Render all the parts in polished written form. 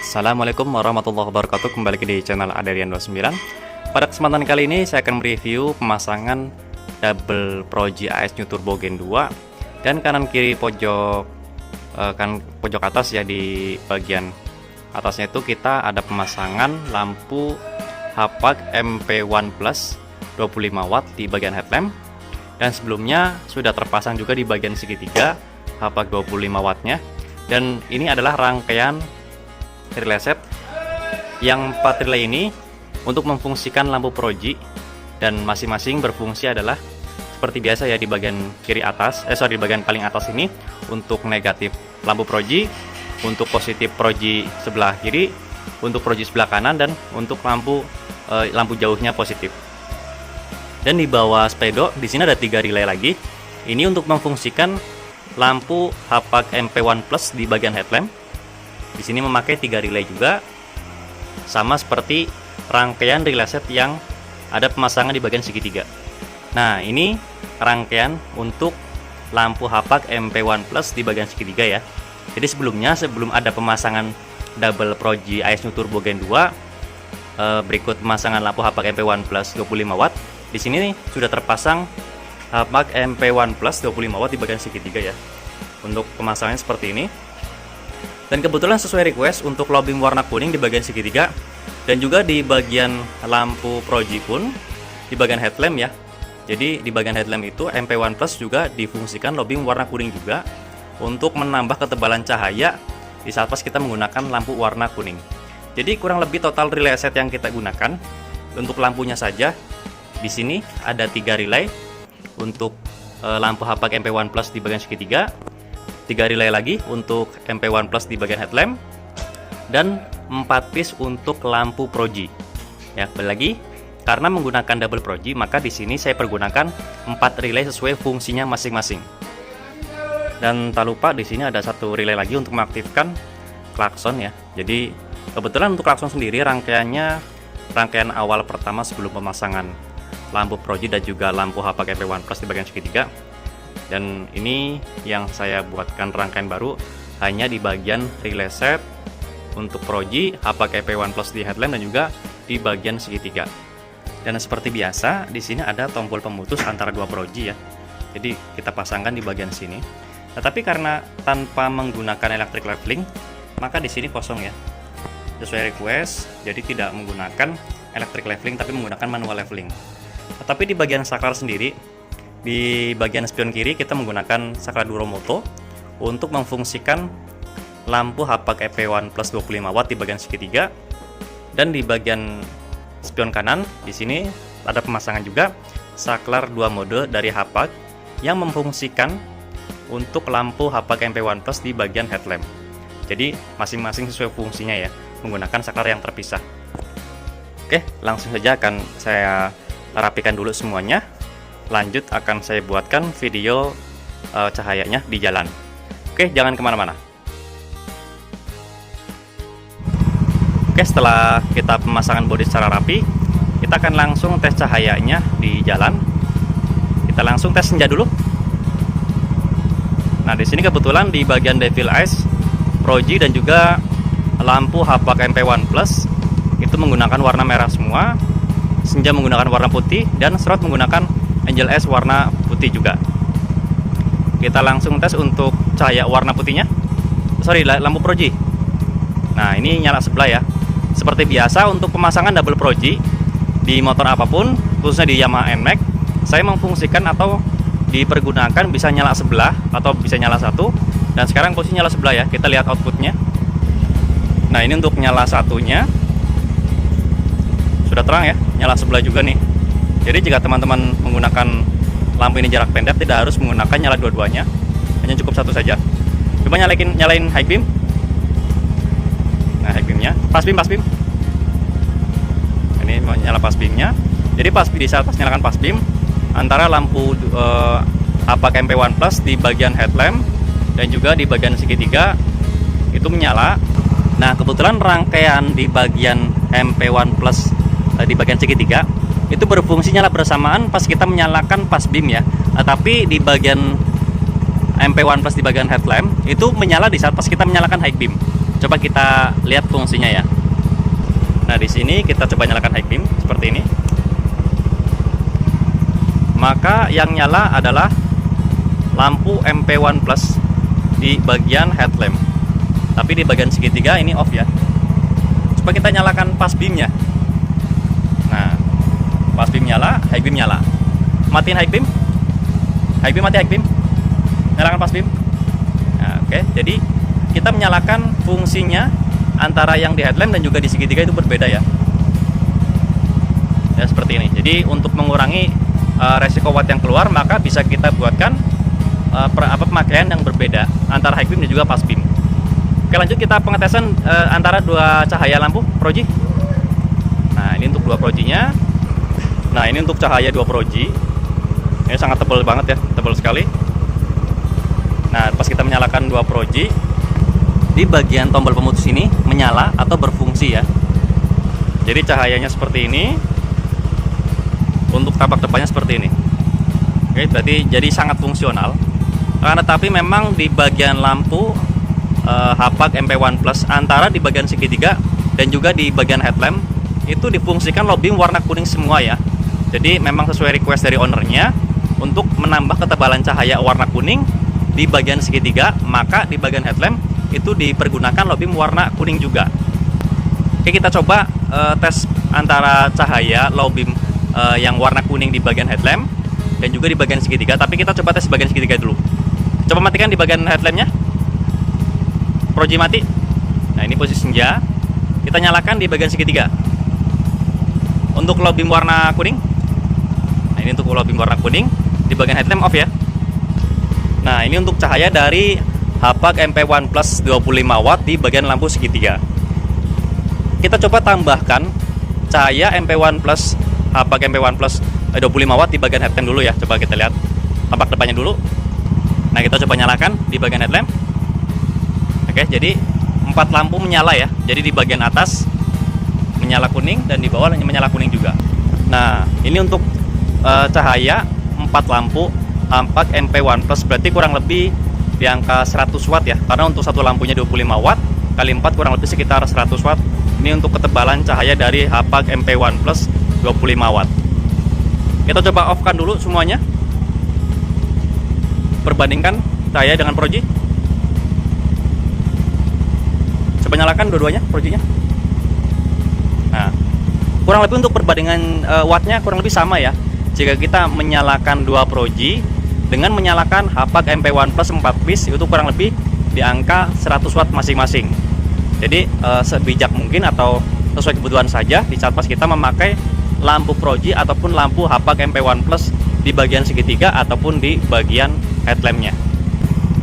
Assalamualaikum warahmatullahi wabarakatuh. Kembali lagi di channel Aderian29. Pada kesempatan kali ini saya akan mereview pemasangan double Proji AS New Turbo Gen 2. Dan kanan kiri pojok pojok atas ya, di bagian atasnya itu kita ada pemasangan lampu Hapag MP1 Plus 25 watt di bagian headlamp. Dan sebelumnya sudah terpasang juga di bagian segitiga Hapag 25 wattnya. Dan ini adalah rangkaian relay set yang 4 relay ini untuk memfungsikan lampu Proji, dan masing-masing berfungsi adalah seperti biasa ya, di bagian kiri atas, di bagian paling atas ini untuk negatif lampu Proji, untuk positif Proji sebelah kiri, untuk Proji sebelah kanan, dan untuk lampu jauhnya positif. Dan di bawah spedok di sini ada 3 relay lagi. Ini untuk memfungsikan lampu Hapag MP1 Plus di bagian headlamp. Di sini memakai 3 relay juga, sama seperti rangkaian relay set yang ada pemasangan di bagian segitiga. Nah, ini rangkaian untuk lampu Hapag MP1 Plus di bagian segitiga ya. Jadi sebelum ada pemasangan double Proji AS New Turbo Gen 2, berikut pemasangan lampu Hapag MP1 Plus 25 watt. Di sini sudah terpasang Hapag MP1 Plus 25 watt di bagian segitiga ya. Untuk pemasangannya seperti ini. Dan kebetulan sesuai request untuk lobing warna kuning di bagian segitiga, dan juga di bagian lampu Proji pun di bagian headlamp ya. Jadi di bagian headlamp itu MP1 Plus juga difungsikan lobing warna kuning juga untuk menambah ketebalan cahaya di saat pas kita menggunakan lampu warna kuning. Jadi kurang lebih total relay set yang kita gunakan untuk lampunya saja. Di sini ada 3 relay untuk lampu Hapag MP1 Plus di bagian segitiga, 3 relay lagi untuk MP1 Plus di bagian headlamp, dan 4 piece untuk lampu Proji. Ya, kembali lagi, karena menggunakan double Proji, maka di sini saya pergunakan 4 relay sesuai fungsinya masing-masing. Dan tak lupa di sini ada 1 relay lagi untuk mengaktifkan klakson ya. Jadi kebetulan untuk klakson sendiri rangkaian awal pertama sebelum pemasangan lampu Proji dan juga lampu Hapag MP1 Plus di bagian segitiga. Dan ini yang saya buatkan rangkaian baru hanya di bagian relay set untuk Proji, Hapag MP1 Plus di headlamp, dan juga di bagian segitiga. Dan seperti biasa di sini ada tombol pemutus antara 2 Proji ya. Jadi kita pasangkan di bagian sini. Tetapi karena tanpa menggunakan electric leveling, maka di sini kosong ya. Sesuai request, jadi tidak menggunakan electric leveling tapi menggunakan manual leveling. Tetapi di bagian saklar sendiri, di bagian spion kiri kita menggunakan saklar Duromoto untuk memfungsikan lampu Hapag EP1 Plus 25 watt di bagian segitiga. Dan di bagian spion kanan di sini ada pemasangan juga saklar 2 mode dari Hapag yang memfungsikan untuk lampu Hapag MP1 Plus di bagian headlamp. Jadi masing-masing sesuai fungsinya ya, menggunakan saklar yang terpisah. Oke, langsung saja akan saya rapikan dulu semuanya. Lanjut akan saya buatkan video cahayanya di jalan. Oke, jangan kemana-mana. Oke, setelah kita pemasangan bodi secara rapi, kita akan langsung tes cahayanya di jalan. Kita langsung tes senja dulu. Nah, di sini kebetulan di bagian Devil Eyes, Proji dan juga lampu Hapag MP1 Plus itu menggunakan warna merah semua. Senja menggunakan warna putih, dan Shroud menggunakan Angel S warna putih juga. Kita langsung tes untuk cahaya warna putihnya. Lampu Proji. Nah, ini nyala sebelah ya. Seperti biasa untuk pemasangan double Proji di motor apapun, khususnya di Yamaha NMAX, saya memfungsikan atau dipergunakan bisa nyala sebelah atau bisa nyala satu. Dan sekarang posisi nyala sebelah ya. Kita lihat outputnya. Nah, ini untuk nyala satunya sudah terang ya, nyala sebelah juga nih. Jadi jika teman-teman menggunakan lampu ini jarak pendek, tidak harus menggunakan nyala dua-duanya, hanya cukup satu saja. Coba nyalain high beam. Nah, high beamnya, pas beam. Ini nyala pas beamnya. Jadi di saat nyalakan pas beam, antara lampu Hapag MP1 Plus di bagian headlamp dan juga di bagian segitiga itu menyala. Nah, kebetulan rangkaian di bagian MP1 Plus di bagian segitiga itu berfungsi nyala bersamaan pas kita menyalakan pas beam ya. Tapi di bagian MP1 Plus di bagian headlamp itu menyala di saat pas kita menyalakan high beam. Coba kita lihat fungsinya ya. Nah, di sini kita coba nyalakan high beam seperti ini. Maka yang nyala adalah lampu MP1 Plus di bagian headlamp. Tapi di bagian segitiga ini off ya. Coba kita nyalakan pas beamnya. Nah, pas beam nyala, high beam nyala. Matiin high beam. High beam mati, high beam. Nyalakan pas beam. Nah, oke. Jadi kita menyalakan fungsinya antara yang di headlamp dan juga di segitiga itu berbeda ya. Ya seperti ini. Jadi untuk mengurangi resiko watt yang keluar, maka bisa kita buatkan pemakaian yang berbeda antara high beam dan juga pas beam. Oke, lanjut kita pengetesan antara dua cahaya lampu proji. Nah, ini untuk dua projinya. Nah, ini untuk cahaya dua proji. Ini sangat tebal banget ya, tebal sekali. Nah, pas kita menyalakan dua proji, di bagian tombol pemutus ini menyala atau berfungsi ya. Jadi cahayanya seperti ini. Untuk tampak depannya seperti ini. Oke, berarti jadi sangat fungsional. Tapi memang di bagian lampu Hapag MP1 Plus antara di bagian segitiga dan juga di bagian headlamp itu difungsikan low beam warna kuning semua ya. Jadi memang sesuai request dari ownernya untuk menambah ketebalan cahaya warna kuning di bagian segitiga, maka di bagian headlamp itu dipergunakan low beam warna kuning juga. Oke, kita coba tes antara cahaya low beam yang warna kuning di bagian headlamp dan juga di bagian segitiga. Tapi kita coba tes bagian segitiga dulu. Coba matikan di bagian headlampnya. Proji mati. Nah, ini posisi senja. Kita nyalakan di bagian segitiga. Untuk low beam warna kuning. Nah, ini untuk low beam warna kuning di bagian headlamp off ya. Nah, ini untuk cahaya dari Hapag MP1 Plus 25 watt di bagian lampu segitiga. Kita coba tambahkan cahaya MP1 Plus Hapag MP1 Plus 25 watt di bagian headlamp dulu ya. Coba kita lihat tampak depannya dulu. Nah, kita coba nyalakan di bagian headlamp. Oke, jadi 4 lampu menyala ya. Jadi di bagian atas menyala kuning dan di bawah menyala kuning juga. Nah, ini untuk cahaya 4 lampu Hapag MP1 Plus berarti kurang lebih di angka 100 watt ya. Karena untuk satu lampunya 25 watt kali 4 kurang lebih sekitar 100 watt. Ini untuk ketebalan cahaya dari Hapag MP1 Plus 25 watt. Kita coba off kan dulu semuanya. Perbandingkan cahaya dengan proji. Coba nyalakan dua-duanya projinya. Nah, kurang lebih untuk perbandingan wattnya kurang lebih sama ya. Jika kita menyalakan dua proji dengan menyalakan Hapag MP1 Plus 4 piece itu kurang lebih di angka 100 watt masing-masing. Jadi sebijak mungkin atau sesuai kebutuhan saja di saat pas kita memakai lampu proji ataupun lampu Hapag MP1 Plus di bagian segitiga ataupun di bagian headlampnya.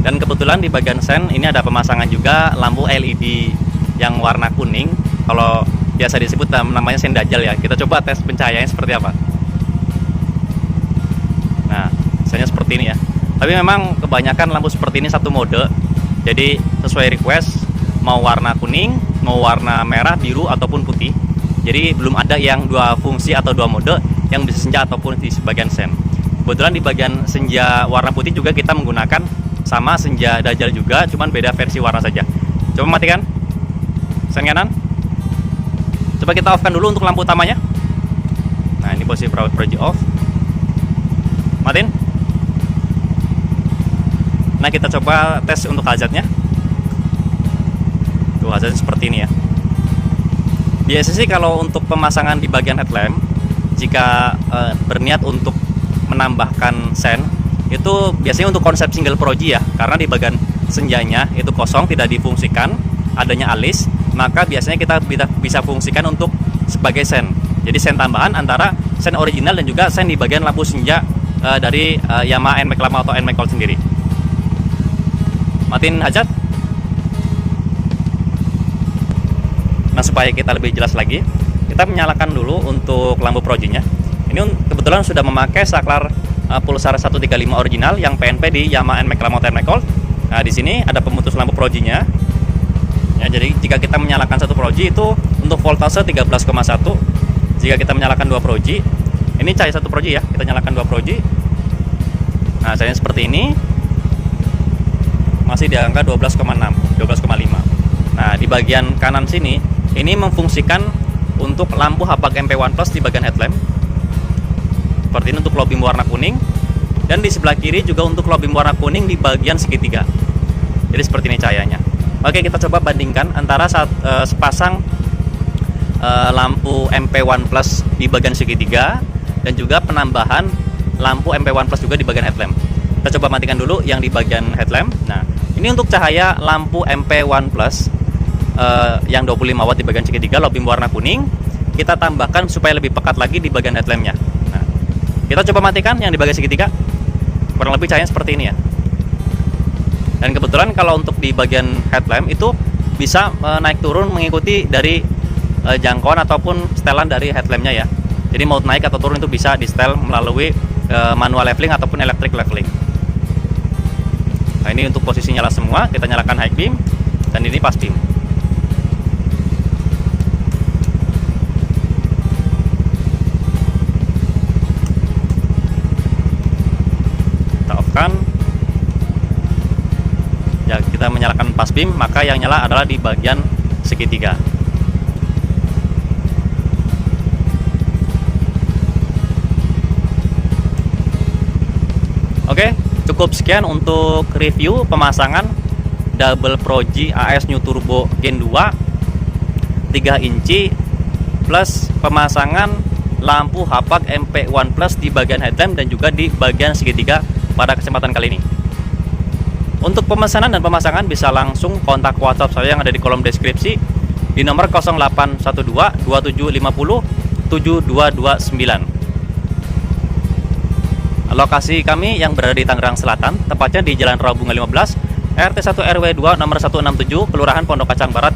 Dan kebetulan di bagian sen ini ada pemasangan juga lampu LED yang warna kuning. Kalau biasa disebut namanya sen dajal ya. Kita coba tes pencahayaannya seperti apa. Nah, sennya seperti ini ya. Tapi memang kebanyakan lampu seperti ini satu mode. Jadi sesuai request mau warna kuning, mau warna merah, biru ataupun putih. Jadi belum ada yang dua fungsi atau dua mode yang bisa senja ataupun di sebagian sen. Kebetulan di bagian senja warna putih juga kita menggunakan sama senja dajal juga, cuman beda versi warna saja. Coba matikan sen kanan. Coba kita off kan dulu untuk lampu utamanya. Nah, ini posisi proji off. Matiin. Nah, kita coba tes untuk hazardnya. Tuh, hazardnya seperti ini ya. Biasa sih kalau untuk pemasangan di bagian headlamp, jika berniat untuk menambahkan sen, itu biasanya untuk konsep single proji ya, karena di bagian senjanya itu kosong, tidak difungsikan, adanya alis, maka biasanya kita bisa fungsikan untuk sebagai sen. Jadi sen tambahan antara sen original dan juga sen di bagian lampu senja dari Yamaha NMAX lama atau NMAX Gold sendiri. Matiin hazard. Nah, supaya kita lebih jelas lagi, kita menyalakan dulu untuk lampu projinya. Ini kebetulan sudah memakai saklar pulsar 135 original yang PNP di Yamaha NMAX lama atau NMAX Gold. Nah, di sini ada pemutus lampu projinya. Ya, jadi jika kita menyalakan satu proji itu untuk voltase 13,1. Jika kita menyalakan dua proji, ini cahaya satu proji ya, kita nyalakan dua proji. Nah, cahayanya seperti ini. Masih di angka 12,6, 12,5. Nah, di di bagian kanan sini ini memfungsikan untuk lampu hapag MP1 Plus di bagian headlamp. Seperti ini untuk low beam warna kuning, dan di sebelah kiri juga untuk low beam warna kuning di bagian segitiga. Jadi seperti ini cahayanya. Oke, kita coba bandingkan antara sepasang lampu MP1 Plus di bagian segitiga dan juga penambahan lampu MP1 Plus juga di bagian headlamp. Kita coba matikan dulu yang di bagian headlamp. Nah, ini untuk cahaya lampu MP1 Plus yang 25 watt di bagian segitiga low beam warna kuning, kita tambahkan supaya lebih pekat lagi di bagian headlampnya. Nah, kita coba matikan yang di bagian segitiga. Kurang lebih cahayanya seperti ini ya. Dan kebetulan kalau untuk di bagian headlamp itu bisa naik turun mengikuti dari jangkauan ataupun setelan dari headlampnya ya. Jadi mau naik atau turun itu bisa di setel melalui manual leveling ataupun electric leveling. Nah, ini untuk posisi nyala semua, kita nyalakan high beam, dan ini pass beam. Ya, kita menyalakan pass beam, maka yang nyala adalah di bagian segitiga. Oke, cukup sekian untuk review pemasangan Double Pro G AS New Turbo Gen 2 3 inci plus pemasangan lampu hapag MP1 Plus di bagian headlamp dan juga di bagian segitiga pada kesempatan kali ini. Untuk pemesanan dan pemasangan bisa langsung kontak WhatsApp saya yang ada di kolom deskripsi di nomor 0812 2750 7229. Lokasi kami yang berada di Tangerang Selatan, tepatnya di Jalan Rawabunga 15, RT 1 RW 2 nomor 167, Kelurahan Pondok Kacang Barat,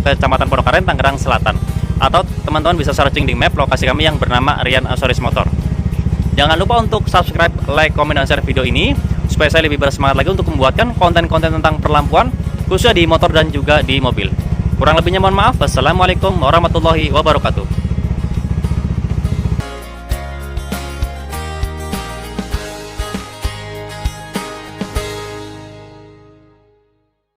Kecamatan Pondokaren, Tangerang Selatan. Atau teman-teman bisa searching di map lokasi kami yang bernama Rian Accessories Motor. Jangan lupa untuk subscribe, like, komen, dan share video ini supaya saya lebih bersemangat lagi untuk membuatkan konten-konten tentang perlampuan khususnya di motor dan juga di mobil. Kurang lebihnya mohon maaf. Wassalamualaikum warahmatullahi wabarakatuh.